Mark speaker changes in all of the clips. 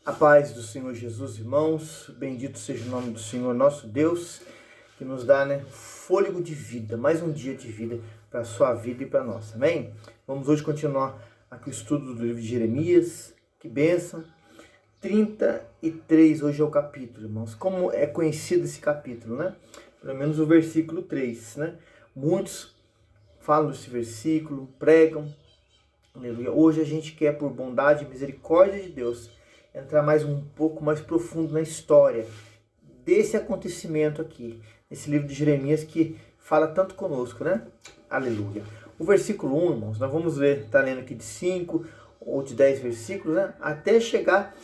Speaker 1: A paz do Senhor Jesus, irmãos, bendito seja o nome do Senhor nosso Deus, que nos dá, fôlego de vida, mais um dia de vida para a sua vida e para a nossa, amém? Vamos hoje continuar aqui o estudo do livro de Jeremias, que bênção, 33, hoje é o capítulo, irmãos. Como é conhecido esse capítulo, Pelo menos o versículo 3, Muitos falam desse versículo, pregam, aleluia. Hoje a gente quer, por bondade e misericórdia de Deus, entrar um pouco mais profundo na história desse acontecimento aqui, nesse livro de Jeremias que fala tanto conosco, Aleluia. O versículo 1, irmãos, nós vamos ler, tá lendo aqui de 5 ou de 10 versículos, até chegar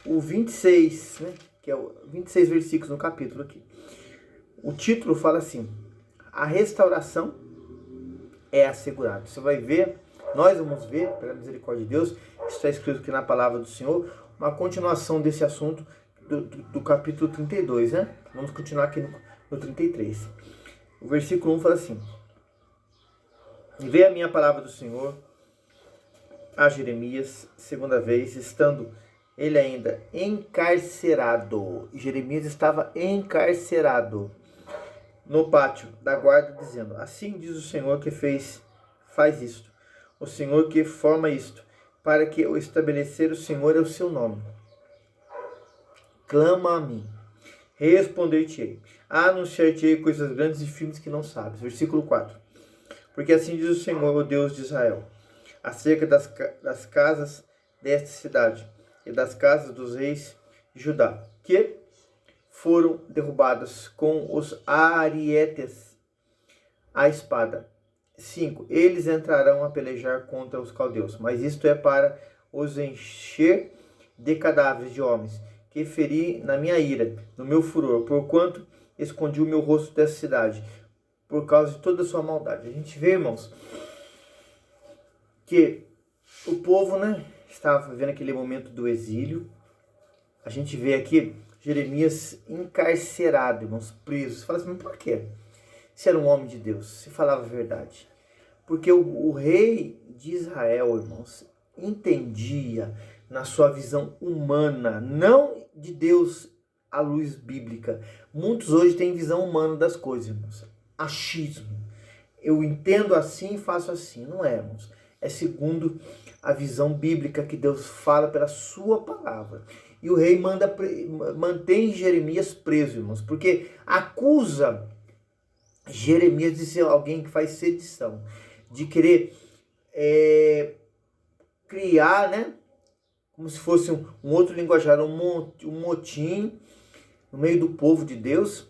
Speaker 1: o 26, que é o 26 versículos no capítulo aqui. O título fala assim: a restauração é assegurada. Você vai ver, nós vamos ver, pela misericórdia de Deus, está escrito aqui na palavra do Senhor, uma continuação desse assunto do capítulo 32, Vamos continuar aqui no 33. O versículo 1 fala assim: e veio a minha palavra do Senhor a Jeremias, segunda vez, estando ele ainda encarcerado. Jeremias estava encarcerado no pátio da guarda, dizendo: assim diz o Senhor que faz isto, o Senhor que forma isto, para que o estabelecer o Senhor é o seu nome. Clama a mim, responder-te-ei, anunciar-te-ei coisas grandes e firmes que não sabes. Versículo 4. Porque assim diz o Senhor, o Deus de Israel, acerca das casas desta cidade e das casas dos reis de Judá, que foram derrubadas com os arietes à espada. 5. Eles entrarão a pelejar contra os caldeus, mas isto é para os encher de cadáveres de homens, que feri na minha ira, no meu furor, porquanto escondi o meu rosto dessa cidade, por causa de toda a sua maldade. A gente vê, irmãos, que o povo, estava vivendo aquele momento do exílio. A gente vê aqui Jeremias encarcerado, irmãos, preso. Você fala assim, mas por quê? Se era um homem de Deus, se falava a verdade. Porque o rei de Israel, irmãos, entendia na sua visão humana, não de Deus à luz bíblica. Muitos hoje têm visão humana das coisas, irmãos. Achismo. Eu entendo assim e faço assim. Não é, irmãos. É segundo a visão bíblica que Deus fala pela sua palavra. E o rei mantém Jeremias preso, irmãos, porque acusa Jeremias de ser alguém que faz sedição, de querer criar, como se fosse um outro linguajar, um motim no meio do povo de Deus,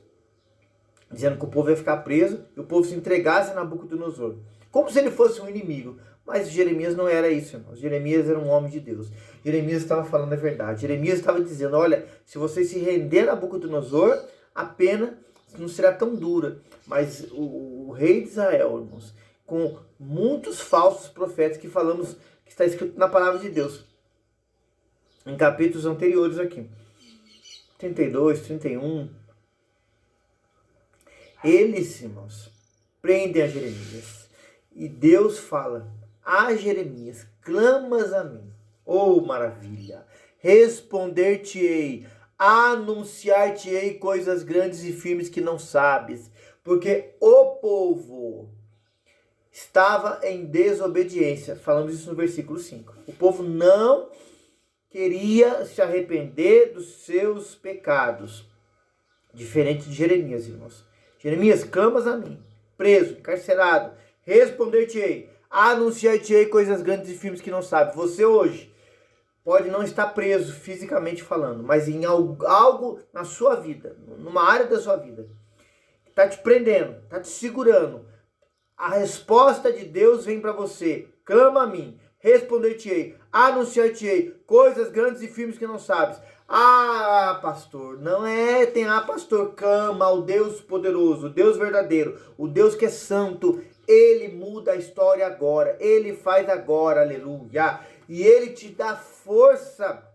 Speaker 1: dizendo que o povo ia ficar preso e o povo se entregasse a Nabucodonosor, como se ele fosse um inimigo. Mas Jeremias não era isso, irmãos. Jeremias era um homem de Deus. Jeremias estava falando a verdade. Jeremias estava dizendo: olha, se você se render a Nabucodonosor, a pena não será tão dura. Mas o rei de Israel, irmãos, com muitos falsos profetas que falamos, que está escrito na palavra de Deus, em capítulos anteriores aqui, 32, 31, eles, irmãos, prendem a Jeremias. E Deus fala a Jeremias: clamas a mim, oh maravilha, responder-te-ei, anunciar-te-ei coisas grandes e firmes que não sabes, porque o povo estava em desobediência. Falamos isso no versículo 5. O povo não queria se arrepender dos seus pecados. Diferente de Jeremias, irmãos. Jeremias, clamas a mim, preso, encarcerado, responder-te-ei, anunciar-te-ei coisas grandes e firmes que não sabe. Você hoje pode não estar preso fisicamente falando, mas em algo na sua vida, numa área da sua vida, está te prendendo, está te segurando. A resposta de Deus vem para você: clama a mim, responder-te-ei, anunciar-te-ei coisas grandes e firmes que não sabes. Ah, pastor, não é, pastor, clama ao Deus poderoso, o Deus verdadeiro, o Deus que é santo. Ele muda a história agora, ele faz agora, aleluia. E ele te dá força,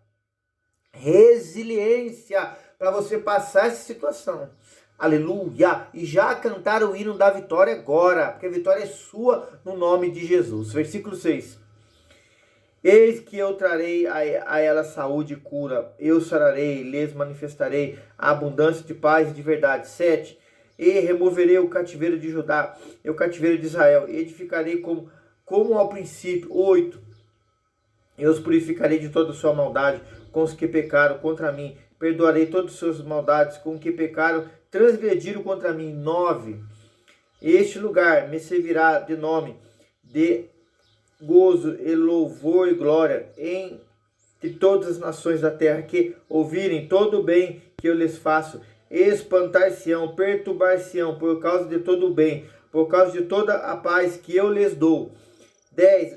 Speaker 1: resiliência para você passar essa situação. Aleluia. E já cantar o hino da vitória agora, porque a vitória é sua no nome de Jesus. Versículo 6. Eis que eu trarei a ela saúde e cura, eu sararei, lhes manifestarei a abundância de paz e de verdade. 7. E removerei o cativeiro de Judá e o cativeiro de Israel, e edificarei como ao princípio. 8. Eu os purificarei de toda a sua maldade com os que pecaram contra mim, perdoarei todas as suas maldades com os que pecaram, transgrediram contra mim. 9. Este lugar me servirá de nome, de gozo e louvor e glória entre todas as nações da terra que ouvirem todo o bem que eu lhes faço. Espantar-se-ão, perturbar-se-ão por causa de todo o bem, por causa de toda a paz que eu lhes dou. 10.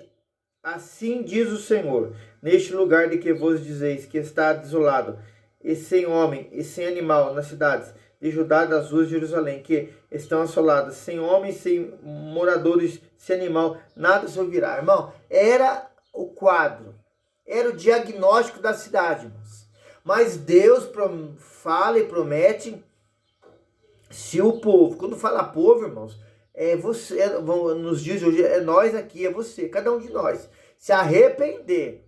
Speaker 1: Assim diz o Senhor, neste lugar de que vos dizeis que está desolado, e sem homem e sem animal nas cidades de Judá, das ruas de Jerusalém, que estão assoladas, sem homem, sem moradores, sem animal, nada se ouvirá. Irmão, era o quadro, era o diagnóstico da cidade, irmãos. Mas Deus fala e promete, se o povo, quando fala povo, irmãos, você, nos dias de hoje, é nós aqui, é você, cada um de nós, se arrepender,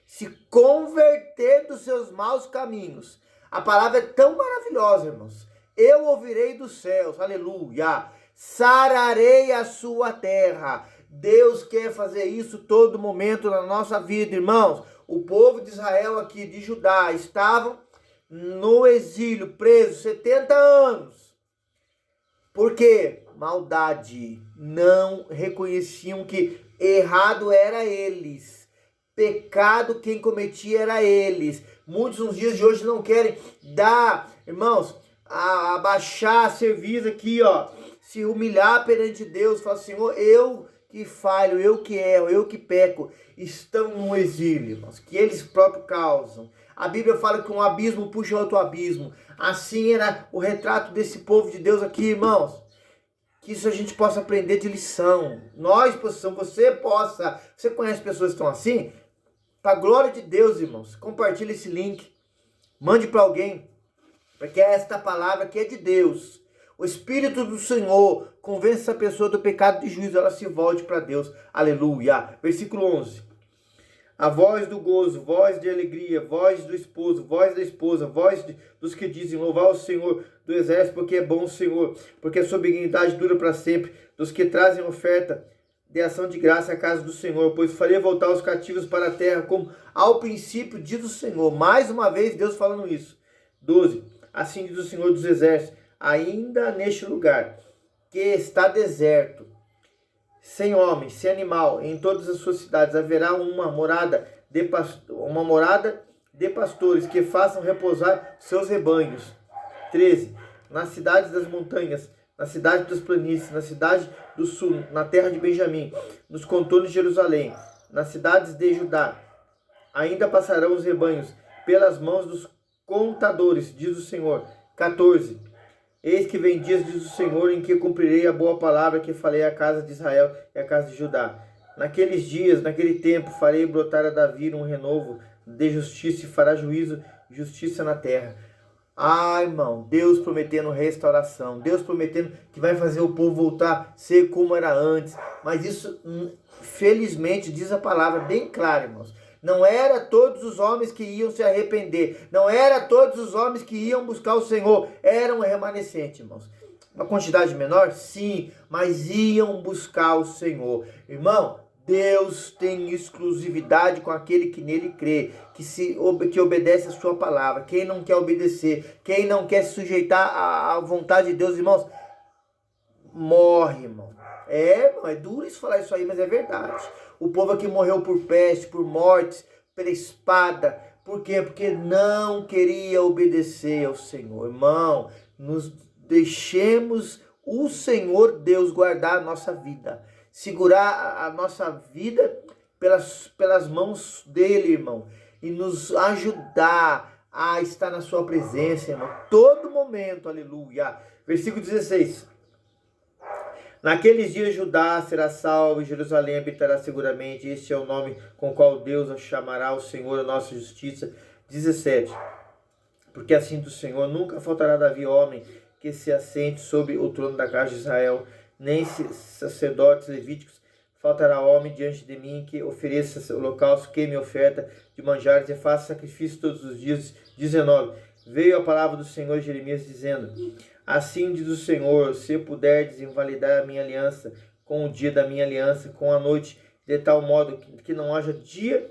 Speaker 1: se converter dos seus maus caminhos. A palavra é tão maravilhosa, irmãos. Eu ouvirei dos céus, aleluia, sararei a sua terra. Deus quer fazer isso todo momento na nossa vida, irmãos. O povo de Israel aqui, de Judá, estavam no exílio, presos 70 anos. Por quê? Maldade. Não reconheciam que errado era eles. Pecado quem cometia era eles. Muitos nos dias de hoje não querem dar, irmãos, abaixar a serviço aqui, ó, se humilhar perante Deus, falar, Senhor, eu que falho, eu que erro, eu que peco, estão no exílio, irmãos, que eles próprios causam. A Bíblia fala que um abismo puxa outro abismo. Assim era o retrato desse povo de Deus aqui, irmãos. Que isso a gente possa aprender de lição. Nós possamos, você conhece pessoas que estão assim? Para a glória de Deus, irmãos, compartilhe esse link, mande para alguém, porque esta palavra que é de Deus. O Espírito do Senhor convence essa pessoa do pecado de juízo, ela se volte para Deus. Aleluia. Versículo 11. A voz do gozo, voz de alegria, voz do esposo, voz da esposa, voz dos que dizem louvar o Senhor do exército, porque é bom o Senhor, porque a sua benignidade dura para sempre, dos que trazem oferta de ação de graça à casa do Senhor, pois farei voltar os cativos para a terra, como ao princípio diz o Senhor. Mais uma vez Deus falando isso. 12. Assim diz o Senhor dos exércitos, ainda neste lugar, que está deserto, sem homem, sem animal, em todas as suas cidades haverá uma morada de pastores que façam repousar seus rebanhos. 13. Nas cidades das montanhas, na cidade das planícies, na cidade do sul, na terra de Benjamim, nos contornos de Jerusalém, nas cidades de Judá, ainda passarão os rebanhos pelas mãos dos contadores, diz o Senhor. 14. Eis que vem dias, diz o Senhor, em que cumprirei a boa palavra que falei à casa de Israel e à casa de Judá. Naqueles dias, naquele tempo, farei brotar a Davi um renovo de justiça e fará juízo e justiça na terra. Ah, irmão, Deus prometendo restauração, Deus prometendo que vai fazer o povo voltar a ser como era antes. Mas isso, felizmente, diz a palavra bem clara, irmãos. Não era todos os homens que iam se arrepender. Não era todos os homens que iam buscar o Senhor. Era um remanescente, irmãos. Uma quantidade menor? Sim, mas iam buscar o Senhor. Irmão, Deus tem exclusividade com aquele que nele crê, que obedece a sua palavra. Quem não quer obedecer, quem não quer se sujeitar à vontade de Deus, irmãos, morre, irmão. Irmão, é duro falar isso aí, mas é verdade. O povo aqui morreu por peste, por mortes, pela espada. Por quê? Porque não queria obedecer ao Senhor. Irmão, nos deixemos o Senhor Deus guardar a nossa vida. Segurar a nossa vida pelas mãos dele, irmão. E nos ajudar a estar na sua presença, irmão. Todo momento, aleluia. Versículo 16. Naqueles dias Judá será salvo e Jerusalém habitará seguramente. Este é o nome com o qual Deus a chamará, o Senhor, a nossa justiça. 17. Porque assim do Senhor nunca faltará Davi homem que se assente sobre o trono da casa de Israel, nem sacerdotes levíticos faltará homem diante de mim que ofereça holocausto, queime oferta de manjares e faça sacrifício todos os dias. 19. Veio a palavra do Senhor Jeremias dizendo: assim diz o Senhor, se puderdes invalidar a minha aliança com o dia da minha aliança, com a noite, de tal modo que não haja dia,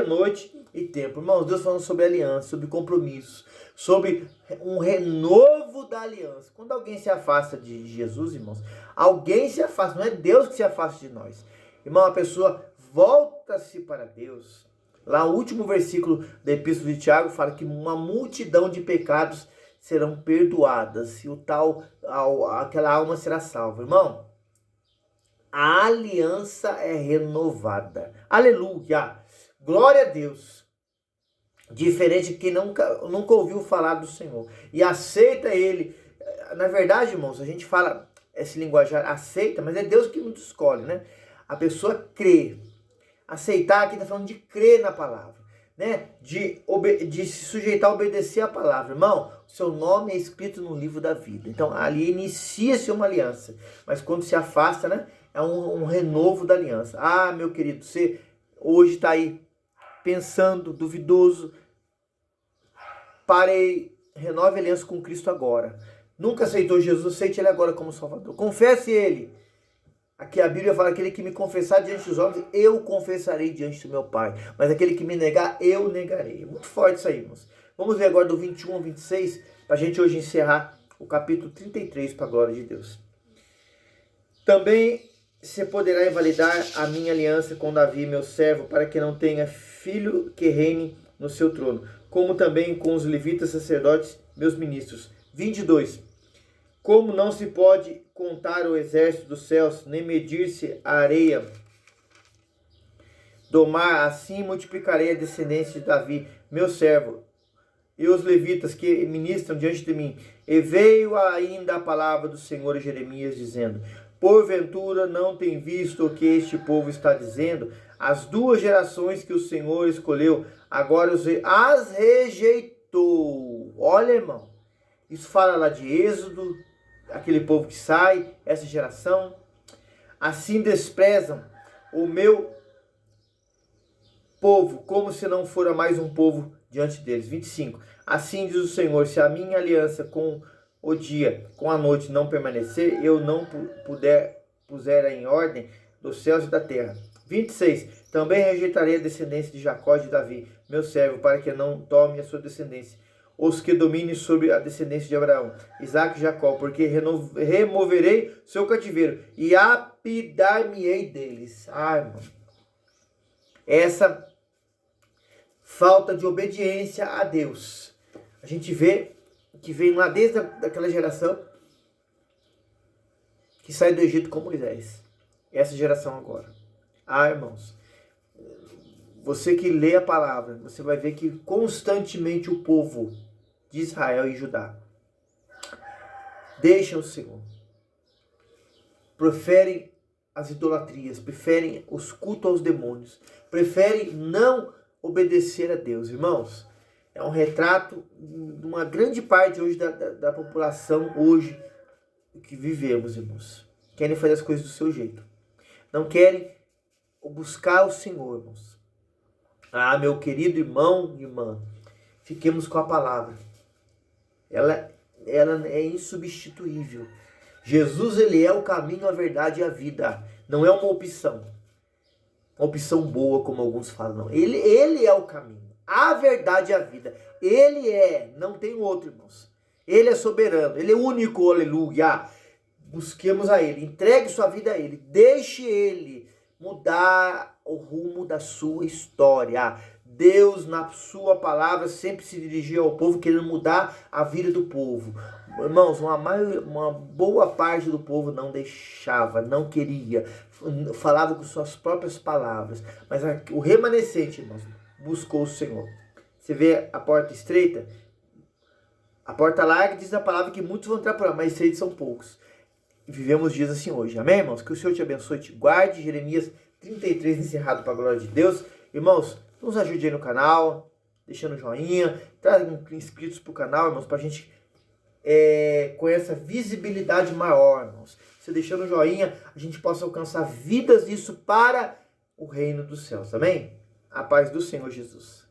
Speaker 1: noite e tempo. Irmãos, Deus falando sobre aliança, sobre compromisso, sobre um renovo da aliança. Quando alguém se afasta de Jesus, irmãos, alguém se afasta, não é Deus que se afasta de nós. Irmão, a pessoa volta-se para Deus. Lá o último versículo da Epístola de Tiago fala que uma multidão de pecados serão perdoadas e aquela alma será salva. Irmão, a aliança é renovada. Aleluia! Glória a Deus! Diferente de quem nunca ouviu falar do Senhor e aceita Ele. Na verdade, irmãos, a gente fala esse linguajar aceita, mas é Deus que nos escolhe, né? A pessoa crê. Aceitar aqui está falando de crer na palavra, né? De se sujeitar a obedecer a palavra. Irmão, o seu nome é escrito no livro da vida. Então ali inicia-se uma aliança. Mas quando se afasta, né? É um renovo da aliança. Ah, meu querido, você hoje está aí pensando, duvidoso. Parei, renove a aliança com Cristo agora. Nunca aceitou Jesus, aceite Ele agora como Salvador. Confesse Ele. Aqui a Bíblia fala: aquele que me confessar diante dos homens, eu confessarei diante do meu Pai. Mas aquele que me negar, eu negarei. Muito forte isso aí, irmãos. Vamos ver agora do 21 ao 26, para a gente hoje encerrar o capítulo 33 para a glória de Deus. Também se poderá invalidar a minha aliança com Davi, meu servo, para que não tenha filho que reine no seu trono, como também com os levitas sacerdotes, meus ministros. 22. Como não se pode contar o exército dos céus, nem medir-se a areia do mar, assim multiplicarei a descendência de Davi, meu servo, e os levitas que ministram diante de mim. E veio ainda a palavra do Senhor a Jeremias, dizendo: porventura não tem visto o que este povo está dizendo? As duas gerações que o Senhor escolheu, agora as rejeitou. Olha, irmão, isso fala lá de Êxodo, aquele povo que sai, essa geração. Assim desprezam o meu povo, como se não fora mais um povo diante deles. 25. Assim diz o Senhor: se a minha aliança com o dia, com a noite não permanecer, eu não puser em ordem dos céus e da terra. 26. Também rejeitarei a descendência de Jacó e de Davi, meu servo, para que não tome a sua descendência, os que dominem sobre a descendência de Abraão, Isaque e Jacó, porque removerei seu cativeiro e apidar-me-ei deles. Ai, irmão. Essa falta de obediência a Deus, a gente vê que vem lá desde aquela geração que sai do Egito com Moisés. Essa geração agora. Ah, irmãos, você que lê a palavra, você vai ver que constantemente o povo de Israel e Judá deixam o Senhor, preferem as idolatrias, preferem os cultos aos demônios, preferem não obedecer a Deus. Irmãos, é um retrato de uma grande parte hoje da população hoje que vivemos, irmãos. Querem fazer as coisas do seu jeito. Não querem buscar o Senhor, irmãos. Ah, meu querido irmão e irmã, fiquemos com a palavra. Ela é insubstituível. Jesus, ele é o caminho, a verdade e a vida. Não é uma opção. Uma opção boa, como alguns falam. Não. Ele é o caminho, a verdade e a vida. Ele não tem outro, irmãos. Ele é soberano, ele é único, aleluia. Busquemos a ele, entregue sua vida a ele. Deixe ele mudar o rumo da sua história. Deus, na sua palavra, sempre se dirigia ao povo, querendo mudar a vida do povo. Irmãos, uma boa parte do povo não deixava, não queria, falava com suas próprias palavras. Mas o remanescente, irmãos, buscou o Senhor. Você vê a porta estreita? A porta larga diz a palavra que muitos vão entrar por ela, mas estreitos são poucos. E vivemos dias assim hoje. Amém, irmãos? Que o Senhor te abençoe, te guarde. Jeremias 33, encerrado para a glória de Deus. Irmãos, nos ajude aí no canal, deixando joinha, tragam inscritos para o canal, irmãos, para a gente com essa visibilidade maior, irmãos. você deixando o joinha, a gente possa alcançar vidas, isso para o reino dos céus. Amém? A paz do Senhor Jesus.